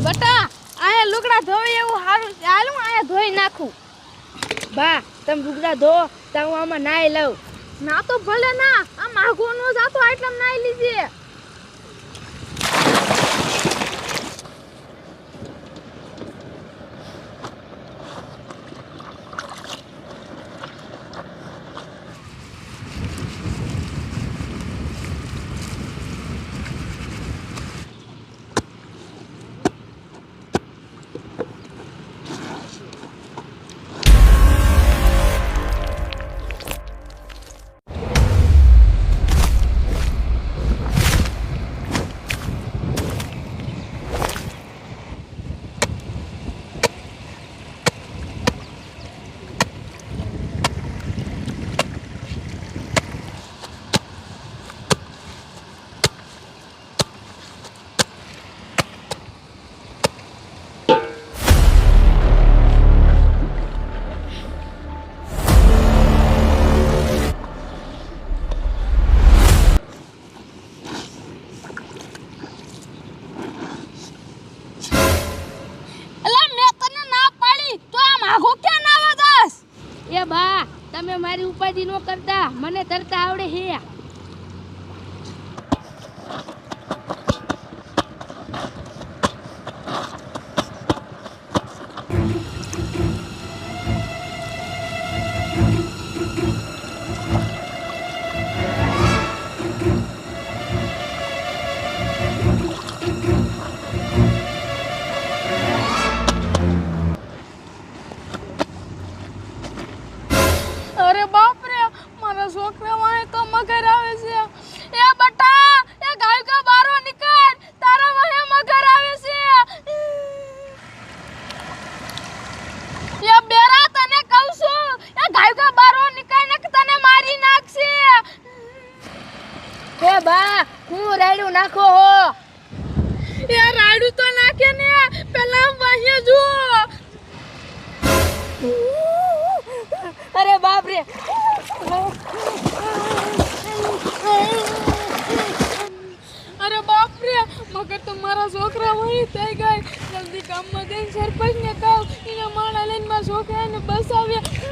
બટા આયા લુગડા ધોઈ એવું હારું ચાલું આયા ધોઈ નાખું. બા તમે લુગડા ધો તો હું આમાં નાઈ લઉં. ના તો ભલે ના, આ માગો નો જાતો આટલા નાઈ લીજે. એ બા તમે મારી ઉપાધિ નો કરતા, મને તરતા આવડે હે. અરે બાપ રે, મારા છોકરા વાહે તો મગર આવે છે. એ બટા, એ ગાય કા બારો નીકળ, તારા વાહે મગર આવે છે. એ બેરા તને કહું છું, એ ગાય કા બારો નીકળ ને તને મારી નાખશે. હે બા, હું રાયડું નાખો હો. એ રાયડું તો નાખે ને, પેલા વાહે જો. અરે બાપ રે, અરે બાપ રે, મગર તો મારા છોકરા વહી થઈ ગઈ. જલ્દી ગામમાં જઈને સરપંચ ને કહું, એને માણા લઈને મારા છોકરાને બસાવ્યા.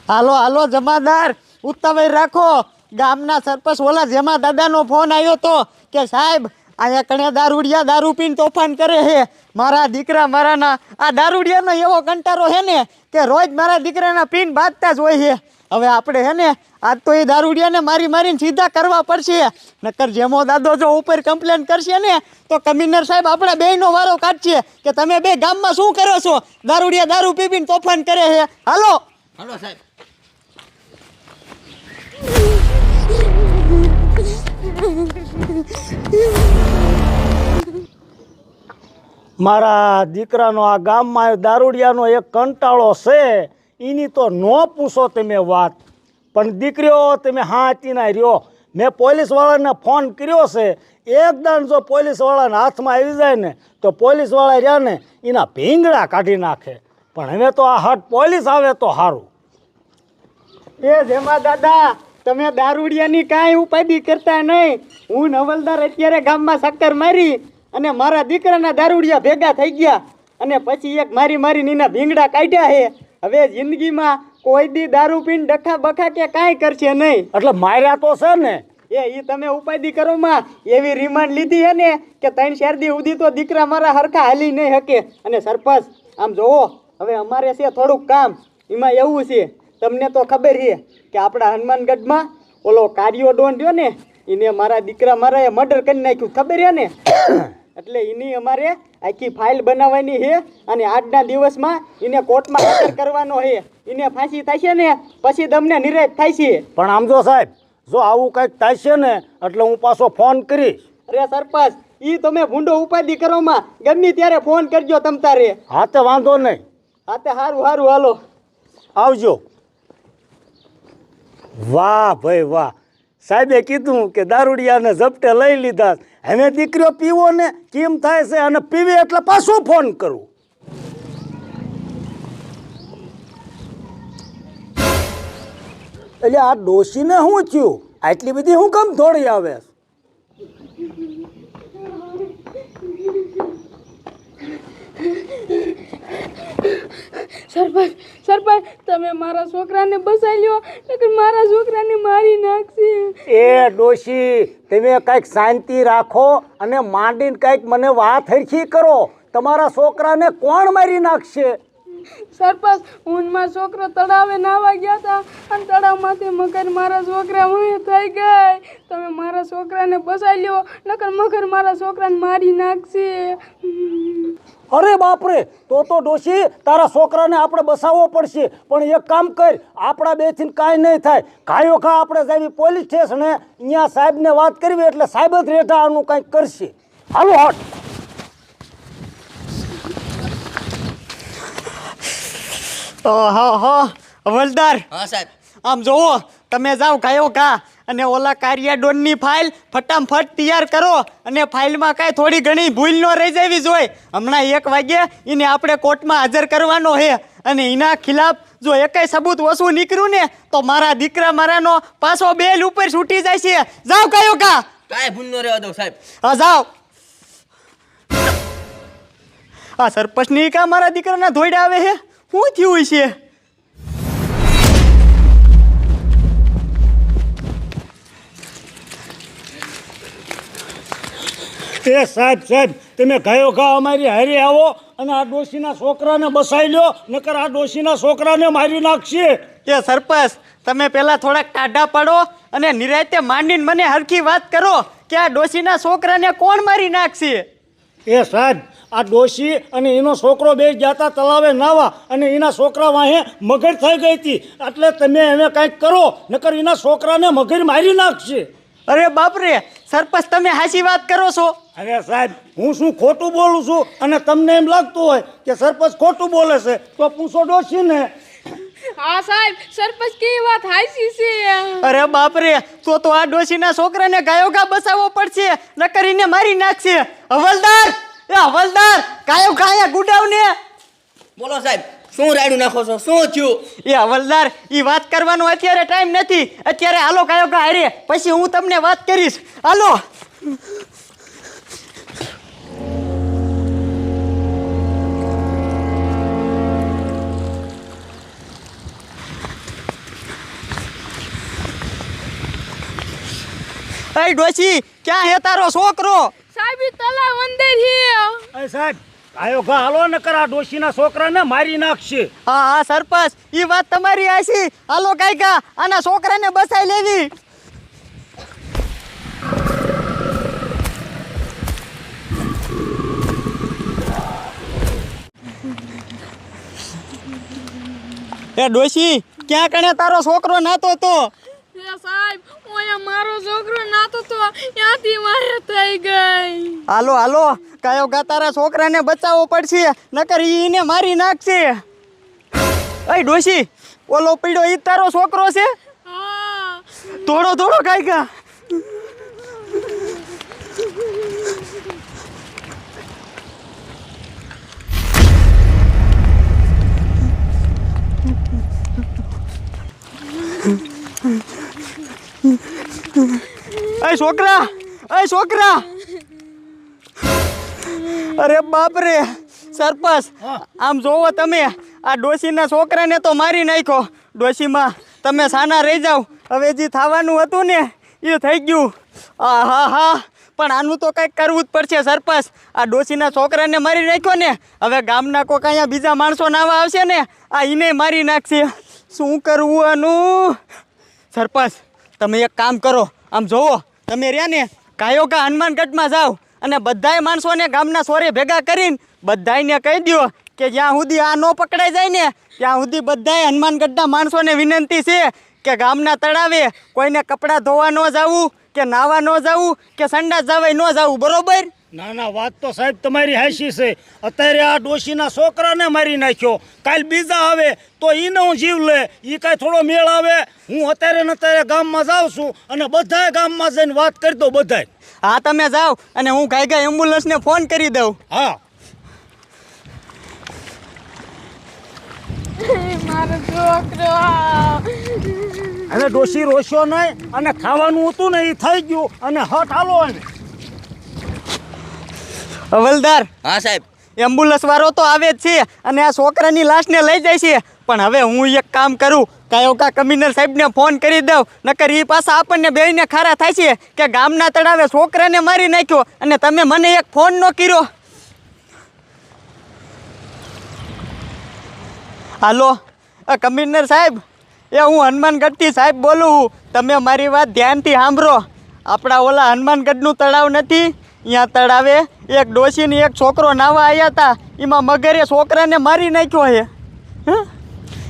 હાલો હાલો જમાદાર, ઉતાવળ રાખો. ગામના સરપંચ ઓલા જેમાં દાદાનો ફોન આવ્યો તો કે સાહેબ અહીંયા કણે દારૂડિયા દારૂ પીને તોફાન કરે છે. મારા દીકરા મારાના આ દારૂડિયાનો એવો કંટારો છે ને કે રોજ મારા દીકરાના પીન બાંધતા જ હોય છે. હવે આપણે છે ને આજ તો એ દારૂડિયાને મારી મારીને સીધા કરવા પડશે. નકર જેમો દાદો જો ઉપર કમ્પ્લેન કરશે ને તો કમિશનર સાહેબ આપણા બેયનો વારો કાઢશે કે તમે બે ગામમાં શું કરો છો, દારૂડિયા દારૂ પીને તોફાન કરે છે. હાલો હાલો સાહેબ. મારા દીકરાનો આ ગામમાં દારૂડિયાનો એક કંટાળો છે, એની તો ન પૂછો તમે વાત. પણ દીકરીઓ તમે હાથીના રહ્યો. મેં પોલીસવાળાને ફોન કર્યો છે, એકદમ જો પોલીસવાળાના હાથમાં આવી જાય ને તો પોલીસવાળા રહ્યા ને એના ભીંગડા કાઢી નાખે. પણ હવે તો આ હટ પોલીસ આવે તો સારું. એ જેમાં દાદા, તમે દારૂડિયાની કાંઈ ઉપાધિ કરતા નહીં. હું નવલદાર અત્યારે ગામમાં ચક્કર મારી અને મારા દીકરાના દારૂડિયા ભેગા થઈ ગયા અને પછી એક મારી મારીને એના ભીંગડા કાઢ્યા છે. હવે જિંદગીમાં કોઈ દી દારૂ પીને ડખા બખા કે કાંઈ કરશે નહીં. એટલે માર્યા તો છે ને. એ તમે ઉપાધિ કરો માં. એવી રિમાન્ડ લીધી છે ને કે 3-4 દી સુધી તો દીકરા મારા હરખા હાલી નહીં શકે. અને સરપંચ આમ જોવો, હવે અમારે છે થોડુંક કામ. એમાં એવું છે, તમને તો ખબર છે કે આપણા હનુમાનગઢમાં ઓલો કાર્યો ડોન રહ્યો ને એને મારા દીકરા મારાએ મર્ડર કરી નાખ્યું, ખબર છે ને? એટલે એની અમારે આખી ફાઇલ બનાવવાની છે અને આજના દિવસમાં એને કોર્ટમાં હાજર કરવાનો છે. એને ફાંસી થશે ને પછી તમને નિરાશ થાય છે. પણ આમ જો સાહેબ, જો આવું કંઈક થાય છે ને એટલે હું પાછો ફોન કરીશ. અરે સરપંચ, ઈ તમે ભૂંડો ઉપાધિ કરવામાં ગમે ત્યારે ફોન કરજો તમ તારે. હા તે વાંધો નહીં. હા તે સારું સારું, હાલો આવજો. વાહ ભાઈ વાહ, સાહેબે કીધું કે દારૂડિયાને ઝપટે લઈ લીધા. હવે દીકરીઓ પીવો ને કેમ થાય છે, અને પીવી એટલે પાછો ફોન કરું. એટલે આ ડોશીને શું થયું? આટલી બધી હું કેમ દોડી આવે? સરપંચ તમે મારા છોકરાને બસાઈ લ્યો, નકર મારા છોકરાને મારી નાખશે. એ ડોશી, તમે કંઈક શાંતિ રાખો અને માંડીને કંઈક મને વાત હરખી કરો. તમારા છોકરાને કોણ મારી નાખશે? સરપંચ, હું મારો છોકરો તળાવે નાવા ગયા હતા અને તળાવમાંથી મગર મારા છોકરા વહી થઈ ગઈ. તમે મારા છોકરાને બસાઈ લ્યો, નકર મગર મારા છોકરાને મારી નાખશે. અરે બાપરે, તો ડોશી તારા છોકરાને આપણે બસાવવો પડશે. પણ એક કામ કર, આપણા બેથી કાંઈ નહીં થાય. ખાયો ખા આપણે જાવી પોલીસ સ્ટેશને, અહીંયા સાહેબને વાત કરવી એટલે સાહેબ જ રેઠા આનું કંઈક કરશે. હાલો હટ. ઓહો હવલદાર, હા સાહેબ. આમ જોવો, તમે જાઓ ગાયો કા અને ઓલા કારિયા ડોનની ફાઇલ ફટાફટ તૈયાર કરો અને ફાઇલમાં કાંઈ થોડી ઘણી ભૂલ ન રહી જવી જોઈએ. હમણાં 1 વાગે એને આપણે કોર્ટમાં હાજર કરવાનો છે અને એના ખિલાફ જો એકેય સબૂત ઓછું નીકળ્યું ને તો મારા દીકરા મારાનો પાછો બેલ ઉપર છૂટી જાય છે. જાઓ ગાયો કા. કાંઈ ભૂલ ન રહેવા દો સાહેબ. હા જાઓ. આ સરપંચની કા મારા દીકરાના ધોઈડા આવે છે, શું થયું છે? એ સાહેબ, તમે ગયો ઘા અમારી હારે આવો અને આ ડોશીના છોકરાને બસાઈ લ્યો, નકર આ ડોશીના છોકરાને મારી નાખશે. એ સરપંચ, તમે પહેલાં થોડાક ટાઢા પડો અને નિરાંતે માંડીને મને હરખી વાત કરો કે આ ડોશીના છોકરાને કોણ મારી નાખશે? એ સાહેબ, આ ડોશી અને એનો છોકરો બે જાતા તલાવે નાવા અને એના છોકરા વાહે મગર થઈ ગઈ હતી. એટલે તમે એને કંઈક કરો, નકર એના છોકરાને મગર મારી નાખશે. અરે બાપરે, સરપંચ તમે હાચી વાત કરો છો? અરે સાહેબ, હું શું ખોટું બોલું છું? અને તમને એમ લાગતું હોય કે સરપંચ ખોટું બોલે છે તો પૂછો ડોશીને. હા સાહેબ, સરપંચ કેવી વાત હાચી છે. અરે બાપરે, તો આ ડોશીના છોકરાને ગાયો ગા બસાવવો પડશે, નકર એને મારી નાખશે. હવલદાર, એ હવલદાર, ગાયો ગાયા ગુડાવને. બોલો સાહેબ, શું રાયડું નાખો છો? શું થયું? એ હવલદાર, એ વાત કરવાનો અત્યારે ટાઈમ નથી. અત્યારે હાલો ગાયો ગા હારે, પછી હું તમને વાત કરીશ. હાલો. એ ડોશી, ક્યાં હે તારો છોકરો? સાહેબ, ઈ તળાવ અંદર છે. એ સાહેબ, આયો ઘા હાલો, નકર આ ડોશીના છોકરાને મારી નાખશે. હા સરપંચ, એ વાત તમારી આશી. હાલો કાયકા, આના છોકરાને બસાઈ લેવી. એ ડોશી, ક્યાં કણે તારો છોકરો નાતો તો? સાહેબ, ઓયા મારો છોકરો નાતો તો ત્યાંથી વાહે થઈ ગઈ. હાલો હાલો, કયો ગા તારા છોકરાને બચાવવો પડશે, નકર ઈને મારી નાખશે. એ ડોશી, ઓલો પીડો ઈ તારો છોકરો છે? હા. થોડો કાયકા. એ છોકરા, અરે બાપ રે સરપંચ, આમ જોવો તમે, આ ડોશીના છોકરાને તો મારી નાખ્યો. ડોશીમાં તમે સાના રહી જાવ, હવે જે થવાનું હતું ને એ થઈ ગયું. હા, પણ આનું તો કંઈક કરવું જ પડશે સરપંચ. આ ડોશીના છોકરાને મારી નાખ્યો ને, હવે ગામના કોક અહીંયા બીજા માણસો નાવા આવશે ને, આ એને મારી નાખશે. શું કરવું આનું? સરપંચ તમે એક કામ કરો, આમ જોવો તમે રહ્યા ને કાયો કા હનુમાનગઢમાં જાઓ અને બધાય માણસોને ગામના સોરે ભેગા કરીને બધાયને કહી દો કે જ્યાં સુધી આ ન પકડાઈ જાય ને ત્યાં સુધી બધાય હનુમાનગઢના માણસોને વિનંતી છે કે ગામના તળાવે કોઈને કપડાં ધોવા ન જવું કે નાવા ન જવું કે સંડાસ જવાય ન જવું, બરોબર? ના ના, વાત તો સાહેબ તમારી હાચી છે. અત્યારે આ ડોશીના છોકરાને મારી નાખ્યો, કાલ બીજા આવે તો ઈને હું જીવ લે, એ કાંઈ થોડો મેળ આવે? હું અત્યારે ને અત્યારે ગામમાં જાઉં છું અને બધાય ગામમાં જઈને વાત કરી દો બધાય. હા તમે જાઓ અને હું ગાય એમ્બ્યુલન્સને ફોન કરી દઉં. હા, મારો છોકરો. અને ડોશી રોસ્યો નહીં અને ખાવાનું હતું ને એ થઈ ગયું અને હટ હાલો એને. હવલદાર, હા સાહેબ. એમ્બ્યુલન્સ વાળો તો આવે જ છે અને આ છોકરાની લાશને લઈ જાય છે, પણ હવે હું એક કામ કરું, કાયોકા કમિશનર સાહેબને ફોન કરી દઉં, નકર એ પાછા આપણને બેયને ખારા થાય છે કે ગામના તળાવે છોકરાને મારી નાખ્યો અને તમે મને એક ફોન ન કર્યો. હાલો કમિશનર સાહેબ, એ હું હનુમાનગઢથી સાહેબ બોલું. તમે મારી વાત ધ્યાનથી સાંભળો. આપણા ઓલા હનુમાનગઢનું તળાવ નથી, અહીંયા તળાવે એક ડોશીને એક છોકરો નાવા આવ્યા હતા, એમાં મગરે છોકરાને મારી નાખ્યો છે.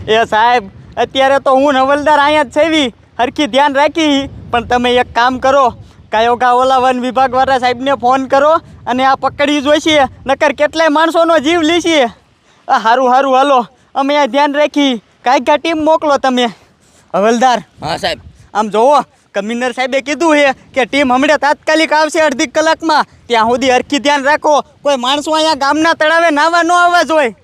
એ સાહેબ અત્યારે તો હું હવલદાર અહીંયા જ છેવી, હરખી ધ્યાન રાખી, પણ તમે એક કામ કરો, કાયોકા ઓલા વન વિભાગવાળા સાહેબને ફોન કરો અને આ પકડી જોઈશે, નકર કેટલાય માણસોનો જીવ લેશે. સારું સારું હાલો, અમે આ ધ્યાન રાખી, કાંઈક ટીમ મોકલો તમે. હવલદાર, હા સાહેબ. આમ જોવો કમિશનર સાહેબે કીધું છે કે ટીમ હમણાં તાત્કાલિક આવશે અડધી કલાકમાં, ત્યાં સુધી હરખી ધ્યાન રાખો, કોઈ માણસો અહીંયા ગામના તળાવે નાવા ન આવવા જોઈએ.